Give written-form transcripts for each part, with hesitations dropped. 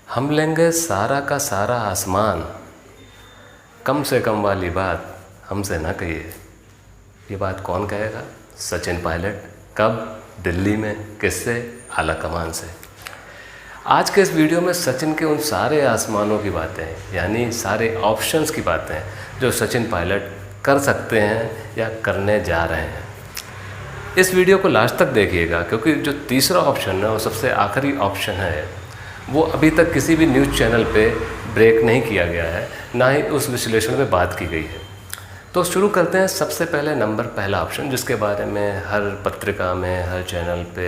हम लेंगे सारा का सारा आसमान, कम से कम वाली बात हमसे ना कहिए। ये बात कौन कहेगा? सचिन पायलट। कब? दिल्ली में। किससे? आला कमान से। आज के इस वीडियो में सचिन के उन सारे आसमानों की बातें, यानी सारे ऑप्शंस की बातें जो सचिन पायलट कर सकते हैं या करने जा रहे हैं। इस वीडियो को लास्ट तक देखिएगा, क्योंकि जो तीसरा ऑप्शन है और सबसे आखिरी ऑप्शन है, वो अभी तक किसी भी न्यूज़ चैनल पे ब्रेक नहीं किया गया है, ना ही उस विश्लेषण में बात की गई है। तो शुरू करते हैं। सबसे पहले पहला ऑप्शन, जिसके बारे में हर पत्रिका में, हर चैनल पे,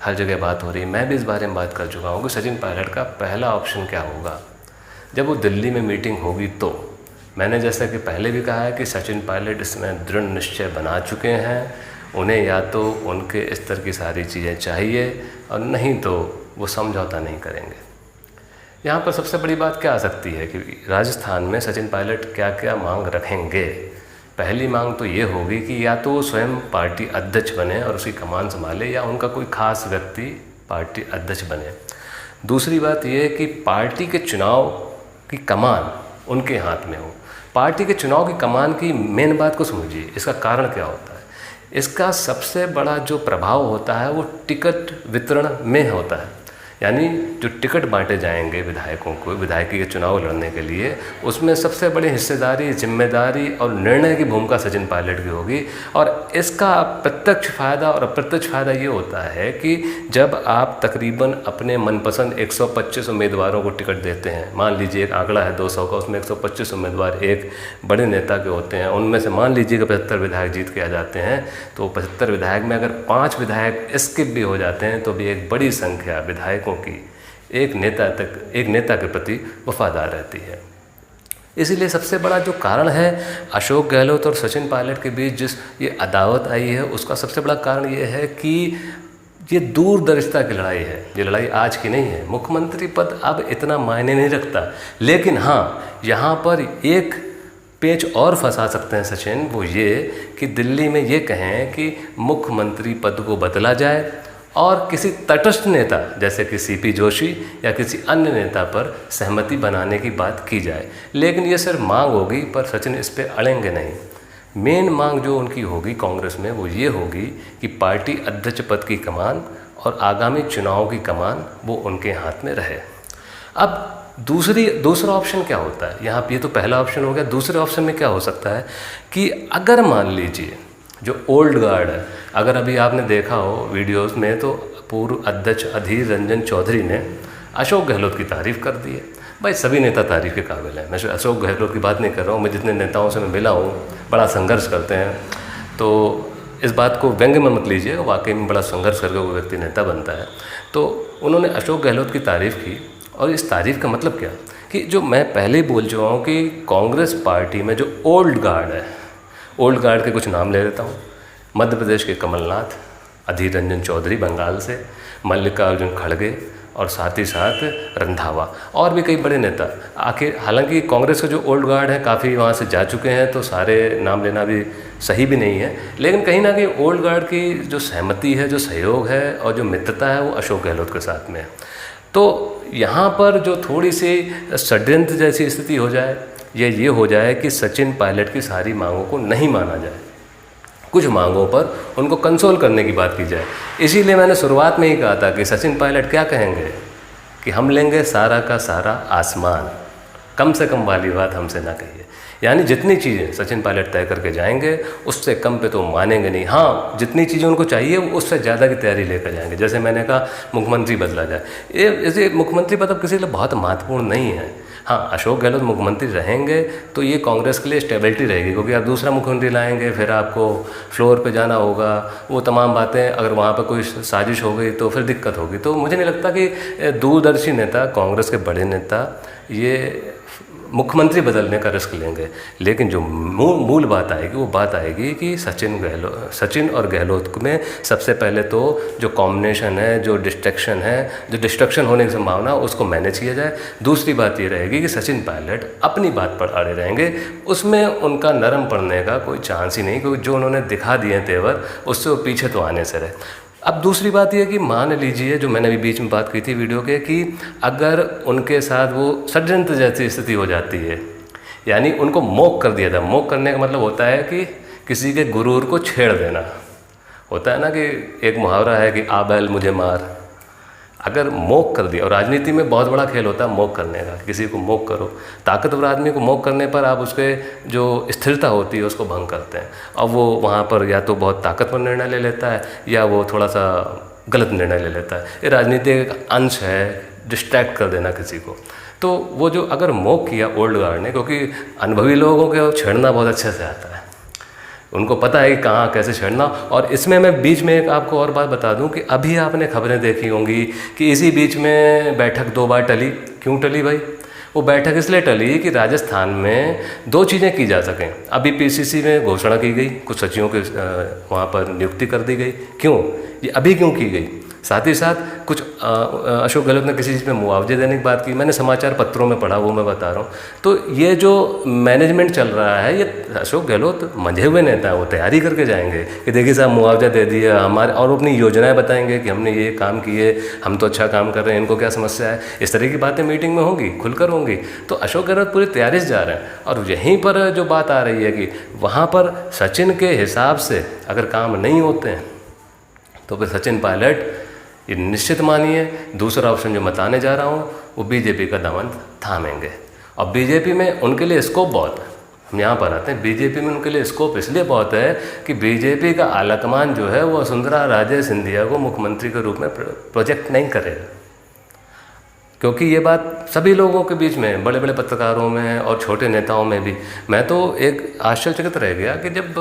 हर जगह बात हो रही है। मैं भी इस बारे में बात कर चुका हूँ कि सचिन पायलट का पहला ऑप्शन क्या होगा जब वो दिल्ली में मीटिंग होगी। तो मैंने जैसा कि पहले भी कहा है कि सचिन पायलट इसमें दृढ़ निश्चय बना चुके हैं। उन्हें या तो उनके स्तर की सारी चीज़ें चाहिए और नहीं तो वो समझौता नहीं करेंगे। यहाँ पर सबसे बड़ी बात क्या आ सकती है कि राजस्थान में सचिन पायलट क्या क्या मांग रखेंगे। पहली मांग तो ये होगी कि या तो वो स्वयं पार्टी अध्यक्ष बने और उसकी कमान संभाले, या उनका कोई खास व्यक्ति पार्टी अध्यक्ष बने। दूसरी बात ये है कि पार्टी के चुनाव की कमान उनके हाथ में हो। पार्टी के चुनाव की कमान की मेन बात को समझिए। इसका कारण क्या होता है? इसका सबसे बड़ा जो प्रभाव होता है वो टिकट वितरण में होता है। यानी जो टिकट बांटे जाएंगे विधायकों को, विधायकी के चुनाव लड़ने के लिए, उसमें सबसे बड़ी हिस्सेदारी, जिम्मेदारी और निर्णय की भूमिका सचिन पायलट की होगी। और इसका प्रत्यक्ष फ़ायदा और अप्रत्यक्ष फ़ायदा ये होता है कि जब आप तकरीबन अपने मनपसंद 125 उम्मीदवारों को टिकट देते हैं, मान लीजिए एक आंकड़ा है 200 का, उसमें 125 उम्मीदवार एक बड़े नेता के होते हैं, उनमें से मान लीजिए कि 75 विधायक जीत के आ जाते हैं, तो 75 विधायक में अगर 5 विधायक स्किप भी हो जाते हैं तो भी एक बड़ी संख्या विधायकों की एक नेता के प्रति वफादार रहती है। इसीलिए सबसे बड़ा जो कारण है अशोक गहलोत और सचिन पायलट के बीच जिस ये अदावत आई है, उसका सबसे बड़ा कारण ये है कि ये दूरदर्शिता की लड़ाई है। ये लड़ाई आज की नहीं है। मुख्यमंत्री पद अब इतना मायने नहीं रखता, लेकिन हाँ, यहाँ पर एक पेच और फंसा सकते हैं सचिन, वो ये कि दिल्ली में ये कहें कि मुख्यमंत्री पद को बदला जाए और किसी तटस्थ नेता जैसे कि सीपी जोशी या किसी अन्य नेता पर सहमति बनाने की बात की जाए। लेकिन ये सिर्फ मांग होगी, पर सचिन इस पे अड़ेंगे नहीं। मेन मांग जो उनकी होगी कांग्रेस में वो ये होगी कि पार्टी अध्यक्ष पद की कमान और आगामी चुनाव की कमान वो उनके हाथ में रहे। अब दूसरा ऑप्शन क्या होता है यहाँ पे? ये तो पहला ऑप्शन हो गया। दूसरे ऑप्शन में क्या हो सकता है कि अगर मान लीजिए जो ओल्ड गार्ड है, अगर अभी आपने देखा हो वीडियोस में, तो पूर्व अध्यक्ष अधीर रंजन चौधरी ने अशोक गहलोत की तारीफ़ कर दी है। भाई सभी नेता तारीफ़ के काबिल हैं। मैं अशोक गहलोत की बात नहीं कर रहा हूँ, मैं जितने नेताओं से मैं मिला हूँ बड़ा संघर्ष करते हैं, तो इस बात को व्यंग्य में मत लीजिए, वाकई में बड़ा संघर्ष करके वो व्यक्ति नेता बनता है। तो उन्होंने अशोक गहलोत की तारीफ़ की, और इस तारीफ़ का मतलब क्या कि जो मैं पहले ही बोल चुका हूँ कि कांग्रेस पार्टी में जो ओल्ड गार्ड है, ओल्ड गार्ड के कुछ नाम ले लेता हूँ। मध्य प्रदेश के कमलनाथ, अधीर रंजन चौधरी बंगाल से, मल्लिकार्जुन खड़गे और साथ ही साथ रंधावा, और भी कई बड़े नेता। आखिर हालांकि कांग्रेस के जो ओल्ड गार्ड है काफ़ी वहाँ से जा चुके हैं, तो सारे नाम लेना भी सही भी नहीं है, लेकिन कहीं ना कहीं ओल्ड गार्ड की जो सहमति है, जो सहयोग है और जो मित्रता है, वो अशोक गहलोत के साथ में है। तो यहाँ पर जो थोड़ी सी षड्यंत्र जैसी स्थिति हो जाए, ये हो जाए कि सचिन पायलट की सारी मांगों को नहीं माना जाए, कुछ मांगों पर उनको कंसोल करने की बात की जाए। इसीलिए मैंने शुरुआत में ही कहा था कि सचिन पायलट क्या कहेंगे कि हम लेंगे सारा का सारा आसमान, कम से कम वाली बात हमसे ना कहिए। यानी जितनी चीज़ें सचिन पायलट तय करके जाएंगे उससे कम पे तो मानेंगे नहीं। हाँ, जितनी चीज़ें उनको चाहिए उससे ज़्यादा की तैयारी लेकर जाएंगे। जैसे मैंने कहा मुख्यमंत्री बदला जाए, ये मुख्यमंत्री पद अब किसी के लिए बहुत महत्वपूर्ण नहीं है। हाँ, अशोक गहलोत मुख्यमंत्री रहेंगे तो ये कांग्रेस के लिए स्टेबिलिटी रहेगी, क्योंकि आप दूसरा मुख्यमंत्री लाएंगे, फिर आपको फ्लोर पे जाना होगा, वो तमाम बातें, अगर वहाँ पर कोई साजिश हो गई तो फिर दिक्कत होगी। तो मुझे नहीं लगता कि दूरदर्शी नेता, कांग्रेस के बड़े नेता ये मुख्यमंत्री बदलने का रिस्क लेंगे। लेकिन जो मूल बात आएगी वो बात आएगी कि सचिन और गहलोत में सबसे पहले तो जो कॉम्बिनेशन है, जो डिस्ट्रक्शन होने की संभावना, उसको मैनेज किया जाए। दूसरी बात ये रहेगी कि सचिन पायलट अपनी बात पर अड़े रहेंगे, उसमें उनका नरम पड़ने का कोई चांस ही नहीं, क्योंकि जो उन्होंने दिखा दिए तेवर उससे वो पीछे तो आने से रहे। अब दूसरी बात यह कि मान लीजिए, जो मैंने अभी बीच में बात की थी वीडियो के, कि अगर उनके साथ वो षड्यंत्र जैसी स्थिति हो जाती है, यानी उनको मोक कर दिया था। मोक करने का मतलब होता है कि किसी के गुरूर को छेड़ देना। होता है ना कि एक मुहावरा है कि आ बैल मुझे मार। अगर मोक कर दिया, और राजनीति में बहुत बड़ा खेल होता है मोक करने का, किसी को मोक करो। ताकतवर आदमी को मोक करने पर आप उसके जो स्थिरता होती है उसको भंग करते हैं। अब वो वहाँ पर या तो बहुत ताकतवर निर्णय ले लेता है या वो थोड़ा सा गलत निर्णय ले लेता है। ये राजनीति का एक अंश है, डिस्ट्रैक्ट कर देना किसी को। तो वो जो अगर मोक किया ओल्ड गार्ड ने, क्योंकि अनुभवी लोगों को छेड़ना बहुत अच्छे से आता है, उनको पता है कि कहाँ कैसे छेड़ना। और इसमें मैं बीच में एक आपको और बात बता दूं कि अभी आपने खबरें देखी होंगी कि इसी बीच में बैठक 2 बार टली। क्यों टली भाई? वो बैठक इसलिए टली कि राजस्थान में 2 चीज़ें की जा सकें। अभी पीसीसी में घोषणा की गई, कुछ सचिवों के वहाँ पर नियुक्ति कर दी गई। क्यों ये अभी क्यों की गई? साथ ही साथ कुछ अशोक गहलोत ने किसी चीज़ में मुआवजे देने की बात की, मैंने समाचार पत्रों में पढ़ा, वो मैं बता रहा हूँ। तो ये जो मैनेजमेंट चल रहा है, ये अशोक गहलोत मंझे हुए नेता है, वो तैयारी करके जाएंगे कि देखिए साहब मुआवजा दे दिया हमारे, और अपनी योजनाएं बताएंगे कि हमने ये काम किए, हम तो अच्छा काम कर रहे हैं, इनको क्या समस्या है। इस तरह की बातें मीटिंग में होंगी, खुलकर होंगी। तो अशोक गहलोत पूरी तैयारी से जा रहे हैं। और यहीं पर जो बात आ रही है कि वहाँ पर सचिन के हिसाब से अगर काम नहीं होते हैं तो फिर सचिन पायलट, ये निश्चित मानिए, दूसरा ऑप्शन जो बताने जा रहा हूँ वो बीजेपी का दामन थामेंगे। और बीजेपी में उनके लिए स्कोप बहुत है। हम यहाँ पर आते हैं, बीजेपी में उनके लिए स्कोप इसलिए बहुत है कि बीजेपी का आलाकमान जो है वो वसुंधरा राजे सिंधिया को मुख्यमंत्री के रूप में प्रोजेक्ट नहीं करेगा। क्योंकि ये बात सभी लोगों के बीच में, बड़े बड़े पत्रकारों में और छोटे नेताओं में भी, मैं तो एक आश्चर्यचकित रह गया कि जब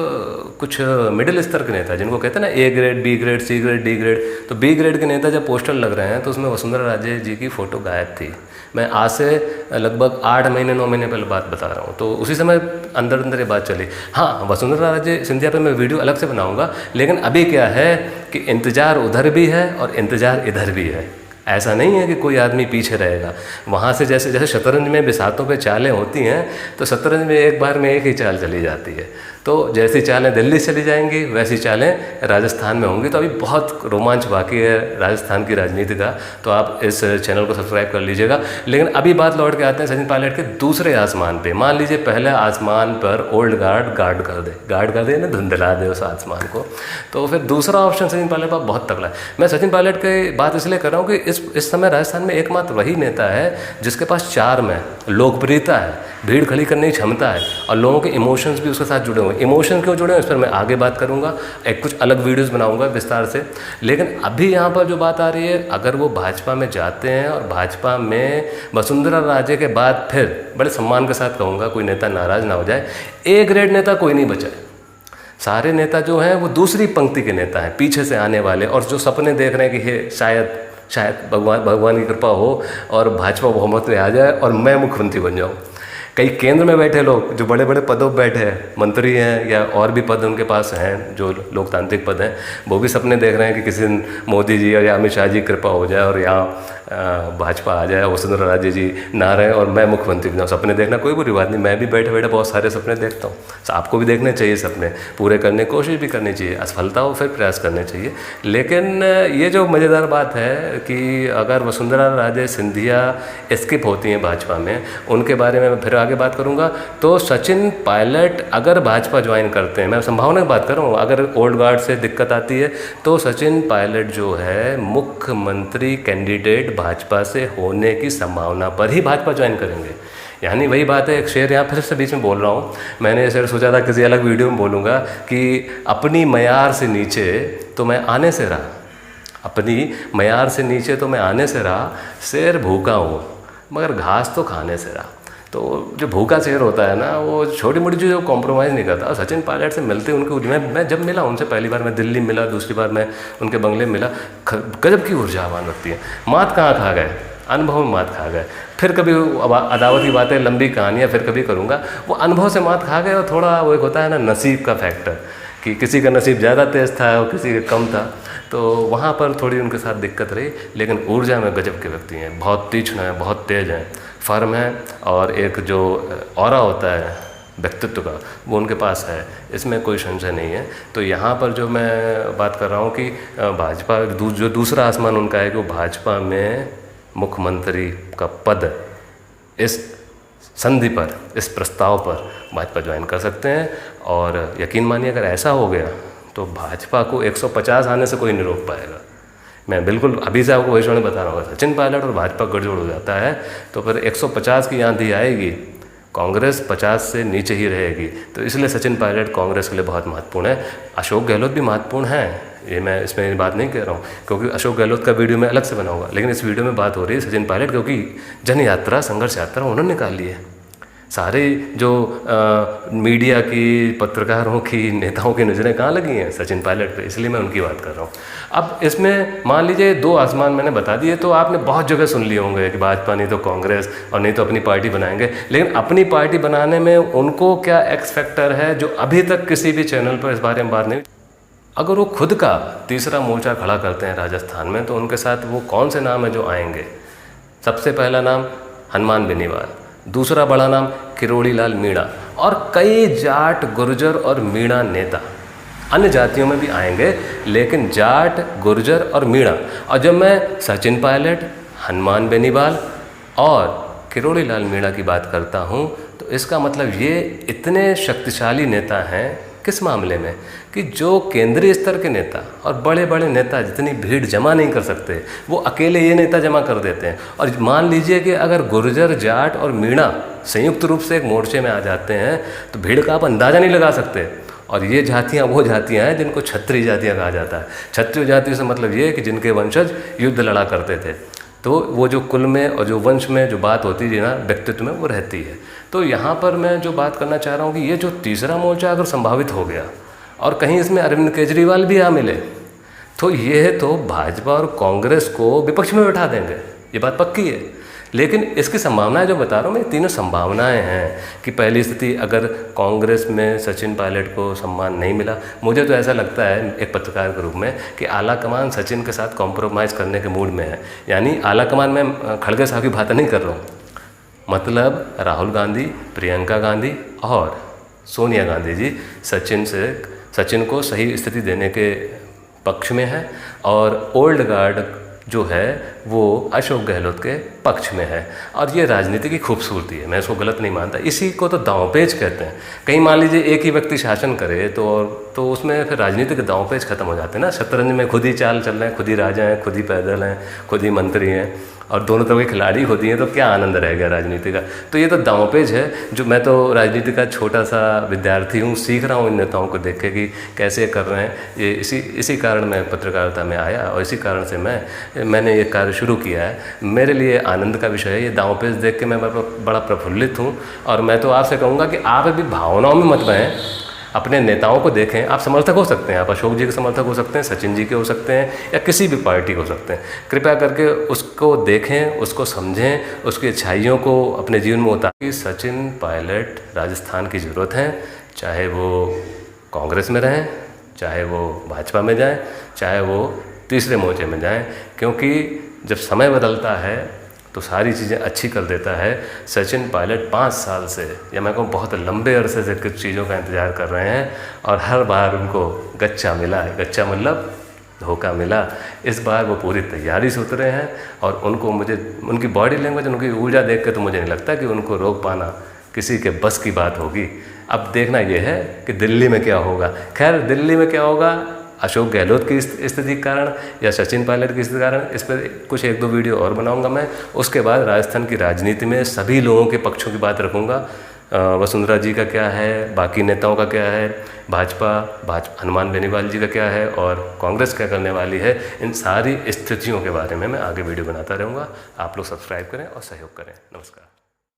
कुछ मिडिल स्तर के नेता, जिनको कहते हैं ना A grade, B grade, C grade, D grade, तो बी ग्रेड के नेता जब पोस्टर लग रहे हैं तो उसमें वसुंधरा राजे जी की फ़ोटो गायब थी। मैं आज से लगभग 8 महीने 9 महीने पहले बात बता रहा हूँ। तो उसी समय अंदर अंदर ये बात चली। हाँ, वसुंधरा राजे सिंधिया पे मैं वीडियो अलग से बनाऊँगा, लेकिन अभी क्या है कि इंतज़ार उधर भी है और इंतज़ार इधर भी है। ऐसा नहीं है कि कोई आदमी पीछे रहेगा। वहाँ से जैसे जैसे शतरंज में बिसातों पे चालें होती हैं, तो शतरंज में एक बार में एक ही चाल चली जाती है। तो जैसी चालें दिल्ली चली जाएंगी वैसी चालें राजस्थान में होंगी। तो अभी बहुत रोमांच बाकी है राजस्थान की राजनीति का, तो आप इस चैनल को सब्सक्राइब कर लीजिएगा। लेकिन अभी बात लौट के आते हैं सचिन पायलट के दूसरे आसमान पे। मान लीजिए पहले आसमान पर ओल्ड गार्ड कर दे ना, धुंधला दे उस आसमान को, तो फिर दूसरा ऑप्शन सचिन पायलट पर बहुत तगड़ा है। मैं सचिन पायलट की बात इसलिए कर रहा हूँ कि इस समय राजस्थान में एकमात्र वही नेता है जिसके पास चार्म है, लोकप्रियता है, भीड़ खड़ी करने की क्षमता है, और लोगों के इमोशंस भी उसके साथ जुड़े हुए हैं। इमोशन क्यों जुड़े हैं इस पर मैं आगे बात करूंगा, एक कुछ अलग वीडियोस बनाऊंगा विस्तार से। लेकिन अभी यहाँ पर जो बात आ रही है, अगर वो भाजपा में जाते हैं और भाजपा में वसुंधरा राजे के बाद, फिर बड़े सम्मान के साथ कहूँगा, कोई नेता नाराज ना हो जाए, ए ग्रेड नेता कोई नहीं बचा है। सारे नेता जो हैं वो दूसरी पंक्ति के नेता हैं, पीछे से आने वाले, और जो सपने देख रहे हैं कि ये शायद भगवान की कृपा हो और भाजपा बहुमत में आ जाए और मैं मुख्यमंत्री बन जाऊँ। कई केंद्र में बैठे लोग जो बड़े बड़े पदों पर बैठे हैं, मंत्री हैं या और भी पद उनके पास हैं जो लोकतांत्रिक पद हैं, वो भी सपने देख रहे हैं कि किसी दिन मोदी जी या अमित शाह जी कृपा हो जाए और यहाँ भाजपा आ जाए, वसुंधरा राजे जी ना रहे और मैं मुख्यमंत्री बन जाऊँ। सपने देखना कोई बुरी बात नहीं, मैं भी बैठे बैठे बहुत सारे सपने देखता हूँ। आपको भी देखने चाहिए, सपने पूरे करने की कोशिश भी करनी चाहिए, असफलता हो फिर प्रयास करने चाहिए। लेकिन ये जो मज़ेदार बात है कि अगर वसुंधरा राजे सिंधिया स्किप होती हैं भाजपा में, उनके बारे में मैं फिर आगे बात करूंगा। तो सचिन पायलट अगर भाजपा ज्वाइन करते हैं, मैं संभावना की बात कर रहा हूँ, अगर ओल्ड गार्ड से दिक्कत आती है तो सचिन पायलट जो है मुख्यमंत्री कैंडिडेट भाजपा से होने की संभावना पर ही भाजपा ज्वाइन करेंगे। यानी वही बात है, एक शेर यहाँ फिर से बीच में बोल रहा हूँ, मैंने ये शेर सोचा था किसी अलग वीडियो में बोलूँगा कि अपनी मयार से नीचे तो मैं आने से रहा, अपनी मयार से नीचे तो मैं आने से रहा, शेर भूखा हूँ मगर घास तो खाने से रहा। तो जो भूखा शेर होता है ना, वो छोटी मोटी चीज़ों को कॉम्प्रोमाइज़ नहीं करता। और सचिन पायलट से मिलते उनके, मैं जब मिला उनसे, पहली बार मैं दिल्ली मिला, दूसरी बार मैं उनके बंगले में मिला, गजब की ऊर्जावान लगती है। मात कहाँ खा गए, अनुभव में मात खा गए। फिर कभी अदावत की बातें, लंबी कहानियाँ फिर कभी करूँगा। वो अनुभव से मात खा गए और थोड़ा वो एक होता है ना नसीब का फैक्टर, कि किसी का नसीब ज़्यादा तेज़ था और किसी का कम था, तो वहाँ पर थोड़ी उनके साथ दिक्कत रही। लेकिन ऊर्जा में गजब के व्यक्ति हैं, बहुत तीक्ष्ण हैं, बहुत तेज़ हैं, फर्म है, और एक जो ऑरा होता है व्यक्तित्व का, वो उनके पास है, इसमें कोई संशय नहीं है। तो यहाँ पर जो मैं बात कर रहा हूँ कि भाजपा जो दूसरा आसमान उनका है कि वो भाजपा में मुख्यमंत्री का पद इस संधि पर, इस प्रस्ताव पर भाजपा ज्वाइन कर सकते हैं। और यकीन मानिए अगर ऐसा हो गया तो भाजपा को 150 आने से कोई नहीं रोक पाएगा। मैं बिल्कुल अभी से आपको भविष्यवाणी बता रहा हूँ, सचिन पायलट और भाजपा गठजोड़ हो जाता है तो फिर 150 की आंधी आएगी, कांग्रेस 50 से नीचे ही रहेगी। तो इसलिए सचिन पायलट कांग्रेस के लिए बहुत महत्वपूर्ण है। अशोक गहलोत भी महत्वपूर्ण है, ये मैं इसमें बात नहीं कह रहा हूँ, क्योंकि अशोक गहलोत का वीडियो मैं अलग से बनाऊंगा, लेकिन इस वीडियो में बात हो रही है सचिन पायलट, क्योंकि जन यात्रा, संघर्ष यात्रा उन्होंने निकाली है। सारे जो मीडिया की, पत्रकारों की, नेताओं की नज़रें कहाँ लगी हैं? सचिन पायलट पे, इसलिए मैं उनकी बात कर रहा हूँ। अब इसमें मान लीजिए 2 आसमान मैंने बता दिए, तो आपने बहुत जगह सुन लिए होंगे कि भाजपा नहीं तो कांग्रेस और नहीं तो अपनी पार्टी बनाएंगे, लेकिन अपनी पार्टी बनाने में उनको क्या एक्स फैक्टर है जो अभी तक किसी भी चैनल पर इस बारे में बात नहीं। अगर वो खुद का तीसरा मोर्चा खड़ा करते हैं राजस्थान में, तो उनके साथ वो कौन से नाम है जो आएंगे? सबसे पहला नाम हनुमान बेनीवाल, दूसरा बड़ा नाम किरोड़ी लाल मीणा, और कई जाट, गुर्जर और मीणा नेता अन्य जातियों में भी आएंगे, लेकिन जाट, गुर्जर और मीणा। और जब मैं सचिन पायलट, हनुमान बेनीवाल और किरोड़ी लाल मीणा की बात करता हूँ, तो इसका मतलब ये इतने शक्तिशाली नेता हैं। किस मामले में? कि जो केंद्रीय स्तर के नेता और बड़े बड़े नेता जितनी भीड़ जमा नहीं कर सकते, वो अकेले ये नेता जमा कर देते हैं। और मान लीजिए कि अगर गुर्जर, जाट और मीणा संयुक्त रूप से एक मोर्चे में आ जाते हैं तो भीड़ का आप अंदाज़ा नहीं लगा सकते। और ये जातियाँ वो जातियाँ हैं जिनको क्षत्रिय जातियाँ कहा जाता है। क्षत्रिय जाति से मतलब ये है कि जिनके वंशज युद्ध लड़ा करते थे, तो वो जो कुल में और जो वंश में जो बात होती थी ना, व्यक्तित्व में, वो रहती है। तो यहाँ पर मैं जो बात करना चाह रहा हूँ कि ये जो तीसरा मोर्चा अगर संभावित हो गया और कहीं इसमें अरविंद केजरीवाल भी आ मिले, तो ये तो भाजपा और कांग्रेस को विपक्ष में बैठा देंगे, ये बात पक्की है। लेकिन इसकी संभावनाएं जो बता रहा हूँ मैं, तीनों संभावनाएं हैं कि पहली स्थिति अगर कांग्रेस में सचिन पायलट को सम्मान नहीं मिला, मुझे तो ऐसा लगता है एक पत्रकार के रूप में कि आला कमान सचिन के साथ कॉम्प्रोमाइज़ करने के मूड में है। यानी आला कमान में खड़गे साहब की बात नहीं कर रहा हूँ, मतलब राहुल गांधी, प्रियंका गांधी और सोनिया गांधी जी सचिन को सही स्थिति देने के पक्ष में है, और ओल्ड गार्ड जो है वो अशोक गहलोत के पक्ष में है। और ये राजनीति की खूबसूरती है, मैं इसको गलत नहीं मानता। इसी को तो दांवपेच कहते हैं। कहीं मान लीजिए एक ही व्यक्ति शासन करे तो उसमें फिर राजनीति के दांवपेच खत्म हो जाते हैं ना। शतरंज में खुद ही चाल चल रहे हैं, खुद ही राजा हैं, खुद ही पैदल हैं, खुद ही मंत्री हैं, और दोनों तरह के खिलाड़ी खुद ही हैं, तो क्या आनंद रह गया राजनीति का? तो ये तो दांवपेच है। जो मैं तो राजनीति का छोटा सा विद्यार्थी हूँ, सीख रहा हूँ इन नेताओं को देख के कि कैसे कर रहे हैं। ये इसी कारण मैं पत्रकारिता में आया और इसी कारण से मैंने ये कार्य शुरू किया है। मेरे लिए आनंद का विषय है ये दांवपेच देख के। मैं बड़ा प्रफुल्लित हूँ, और मैं तो आपसे कहूँगा कि आप अभी भावनाओं में मत बहें, अपने नेताओं को देखें। आप समर्थक हो सकते हैं, आप अशोक जी के समर्थक हो सकते हैं, सचिन जी के हो सकते हैं, या किसी भी पार्टी के हो सकते हैं। कृपया करके उसको देखें, उसको समझें, उसकी अच्छाइयों को अपने जीवन में उतारें। सचिन पायलट राजस्थान की ज़रूरत है, चाहे वो कांग्रेस में रहें, चाहे वो भाजपा में जाएं, चाहे वो तीसरे मोर्चे में जाएं, क्योंकि जब समय बदलता है तो सारी चीज़ें अच्छी कर देता है। सचिन पायलट 5 साल से, या मैं कहूँ बहुत लंबे अरसे से कुछ चीज़ों का इंतज़ार कर रहे हैं, और हर बार उनको गच्चा मिला है। गच्चा मतलब धोखा मिला। इस बार वो पूरी तैयारी से उतरे हैं, और मुझे उनकी बॉडी लैंग्वेज, उनकी ऊर्जा देख के तो मुझे नहीं लगता कि उनको रोक पाना किसी के बस की बात होगी। अब देखना ये है कि दिल्ली में क्या होगा। खैर, दिल्ली में क्या होगा, अशोक गहलोत की स्थिति के कारण या सचिन पायलट की स्थिति के कारण, इस पर कुछ 1-2 वीडियो और बनाऊंगा मैं। उसके बाद राजस्थान की राजनीति में सभी लोगों के पक्षों की बात रखूंगा। वसुंधरा जी का क्या है, बाकी नेताओं का क्या है, भाजपा हनुमान बेनीवाल जी का क्या है, और कांग्रेस क्या करने वाली है, इन सारी स्थितियों के बारे में मैं आगे वीडियो बनाता रहूँगा। आप लोग सब्सक्राइब करें और सहयोग करें। नमस्कार।